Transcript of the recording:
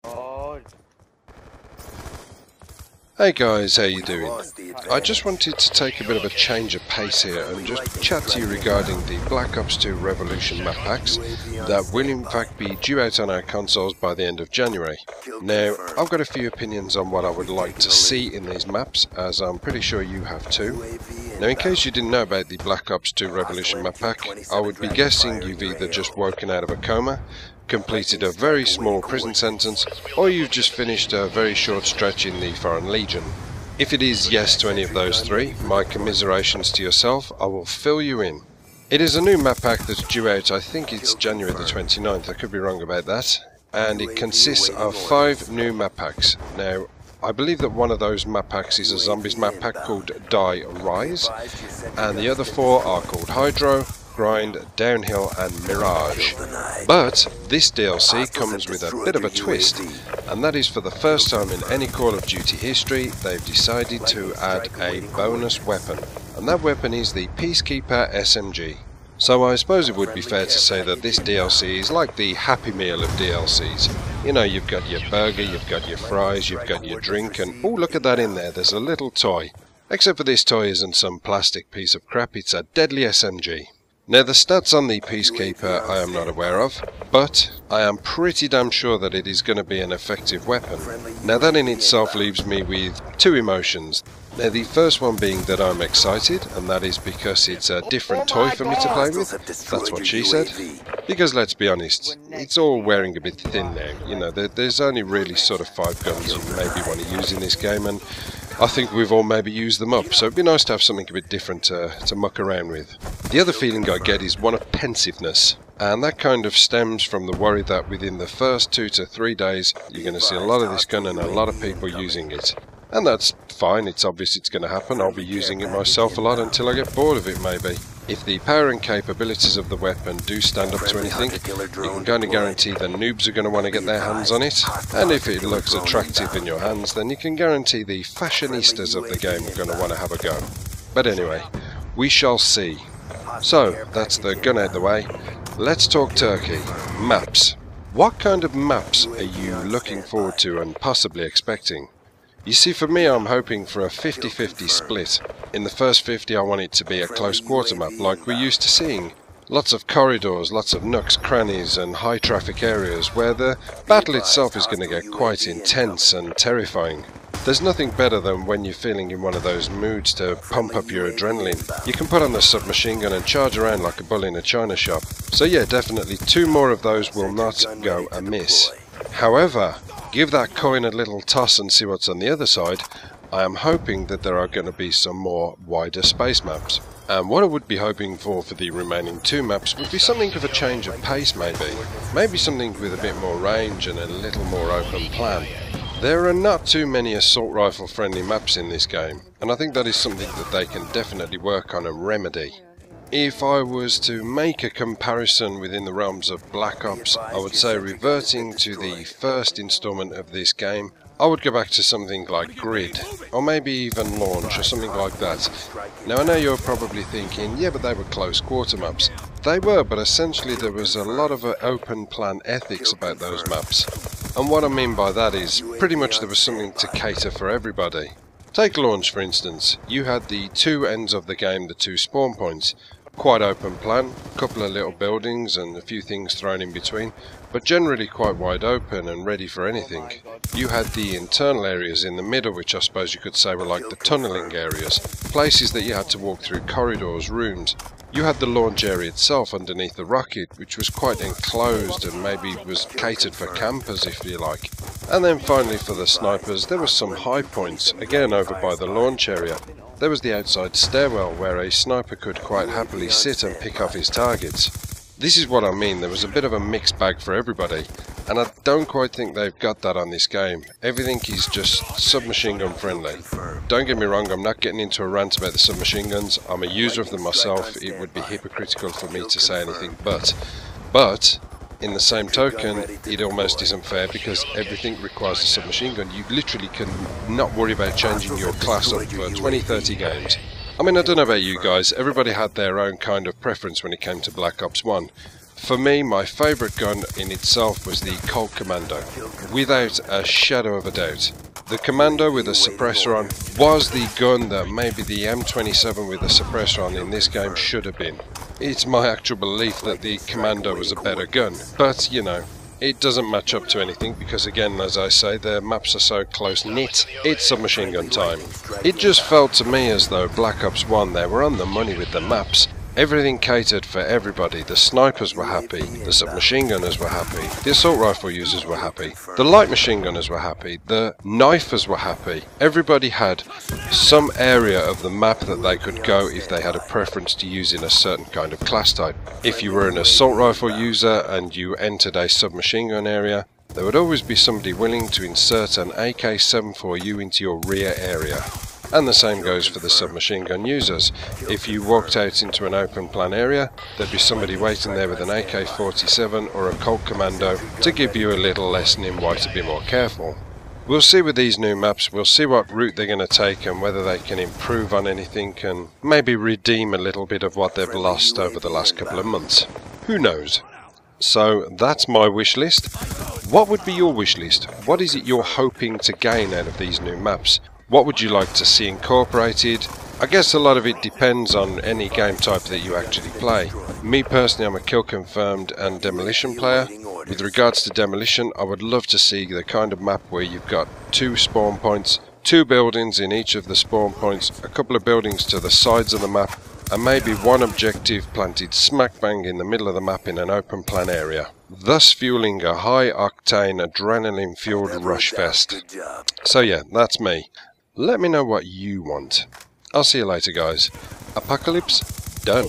Oh, Hey guys, how you doing? I just wanted to take a bit of a change of pace here and just chat to you regarding the Black Ops 2 Revolution map packs that will in fact be due out on our consoles by the end of January. Now, I've got a few opinions on what I would like to see in these maps, as I'm pretty sure you have too. Now, in case you didn't know about the Black Ops 2 Revolution map pack, I would be guessing you've either just woken out of a coma, completed a very small prison sentence, or you've just finished a very short stretch in the Foreign Legion. If it is yes to any of those three, my commiserations to yourself, I will fill you in. It is a new map pack that's due out, I think it's January the 29th, I could be wrong about that, and it consists of 5 new map packs. Now, I believe that one of those map packs is a zombies map pack called Die Rise, and the other 4 are called Hydro, Grind, Downhill and Mirage. But this DLC comes with a bit of a twist, and that is for the first time in any Call of Duty history they've decided to add a bonus weapon, and that weapon is the Peacekeeper SMG. So I suppose it would be fair to say that this DLC is like the Happy Meal of DLCs. You know, you've got your burger, you've got your fries, you've got your drink, and oh, look at that in there, there's a little toy. Except for this toy isn't some plastic piece of crap, it's a deadly SMG. Now, the stats on the Peacekeeper I am not aware of, but I am pretty damn sure that it is going to be an effective weapon. Now, that in itself leaves me with 2 emotions. Now, the first one being that I'm excited, and that is because it's a different toy for me to play with. That's what she said. Because let's be honest, it's all wearing a bit thin now. You know, there's only really sort of 5 guns you maybe want to use in this game, and I think we've all maybe used them up, so it'd be nice to have something a bit different to muck around with. The other feeling I get is one of pensiveness, and that kind of stems from the worry that within the first 2 to 3 days you're going to see a lot of this gun and a lot of people using it. And that's fine, it's obvious it's going to happen. I'll be using it myself a lot until I get bored of it maybe. If the power and capabilities of the weapon do stand up to anything, you can kind of guarantee the noobs are going to want to get their hands on it, and if it looks attractive in your hands, then you can guarantee the fashionistas of the game are going to want to have a go. But anyway, we shall see. So, that's the gun out the way. Let's talk Turkey. Maps. What kind of maps are you looking forward to and possibly expecting? You see, for me, I'm hoping for a 50-50 split. In the first 50 I want it to be a close quarter map like we're used to seeing. Lots of corridors, lots of nooks, crannies and high traffic areas where the battle itself is going to get quite intense and terrifying. There's nothing better than when you're feeling in one of those moods to pump up your adrenaline. You can put on the submachine gun and charge around like a bull in a china shop. So yeah, definitely 2 more of those will not go amiss. However, give that coin a little toss and see what's on the other side. I am hoping that there are going to be some more wider space maps. And what I would be hoping for the remaining 2 maps would be something of a change of pace maybe. Maybe something with a bit more range and a little more open plan. There are not too many assault rifle friendly maps in this game, and I think that is something that they can definitely work on and remedy. If I was to make a comparison within the realms of Black Ops, I would say reverting to the first installment of this game, I would go back to something like Grid, or maybe even Launch, or something like that. Now I know you're probably thinking, yeah, but they were close quarter maps. They were, but essentially there was a lot of open plan ethics about those maps. And what I mean by that is, pretty much there was something to cater for everybody. Take Launch for instance. You had the 2 ends of the game, the 2 spawn points. Quite open plan, a couple of little buildings and a few things thrown in between, but generally quite wide open and ready for anything. You had the internal areas in the middle, which I suppose you could say were like the tunnelling areas, places that you had to walk through corridors, rooms. You had the launch area itself underneath the rocket, which was quite enclosed and maybe was catered for campers if you like. And then finally for the snipers, there were some high points, again over by the launch area. There was the outside stairwell where a sniper could quite happily sit and pick off his targets. This is what I mean, there was a bit of a mixed bag for everybody, and I don't quite think they've got that on this game. Everything is just submachine gun friendly. Don't get me wrong, I'm not getting into a rant about the submachine guns, I'm a user of them myself, it would be hypocritical for me to say anything but in the same token, it almost isn't fair because everything requires a submachine gun. You literally can not worry about changing your class up for 20-30 games. I mean, I don't know about you guys, everybody had their own kind of preference when it came to Black Ops 1. For me, my favourite gun in itself was the Colt Commando, without a shadow of a doubt. The Commando with a suppressor on was the gun that maybe the M27 with a suppressor on in this game should have been. It's my actual belief that the Commando was a better gun, but you know, it doesn't match up to anything because again, as I say, the maps are so close-knit, it's submachine gun time. It just felt to me as though Black Ops 1, they were on the money with the maps. Everything catered for everybody. The snipers were happy, the submachine gunners were happy, the assault rifle users were happy, the light machine gunners were happy, the knifers were happy. Everybody had some area of the map that they could go if they had a preference to using a certain kind of class type. If you were an assault rifle user and you entered a submachine gun area, there would always be somebody willing to insert an AK-74U into your rear area. And the same goes for the submachine gun users. If you walked out into an open plan area, there'd be somebody waiting there with an AK-47 or a Colt Commando to give you a little lesson in why to be more careful. We'll see with these new maps, we'll see what route they're going to take and whether they can improve on anything and maybe redeem a little bit of what they've lost over the last couple of months. Who knows? So that's my wish list. What would be your wish list? What is it you're hoping to gain out of these new maps? What would you like to see incorporated? I guess a lot of it depends on any game type that you actually play. Me personally, I'm a kill confirmed and demolition player. With regards to demolition, I would love to see the kind of map where you've got 2 spawn points, 2 buildings in each of the spawn points, a couple of buildings to the sides of the map, and maybe one objective planted smack bang in the middle of the map in an open plan area, thus fueling a high octane adrenaline fueled rush fest. So yeah, that's me. Let me know what you want. I'll see you later guys. Apocalypse done.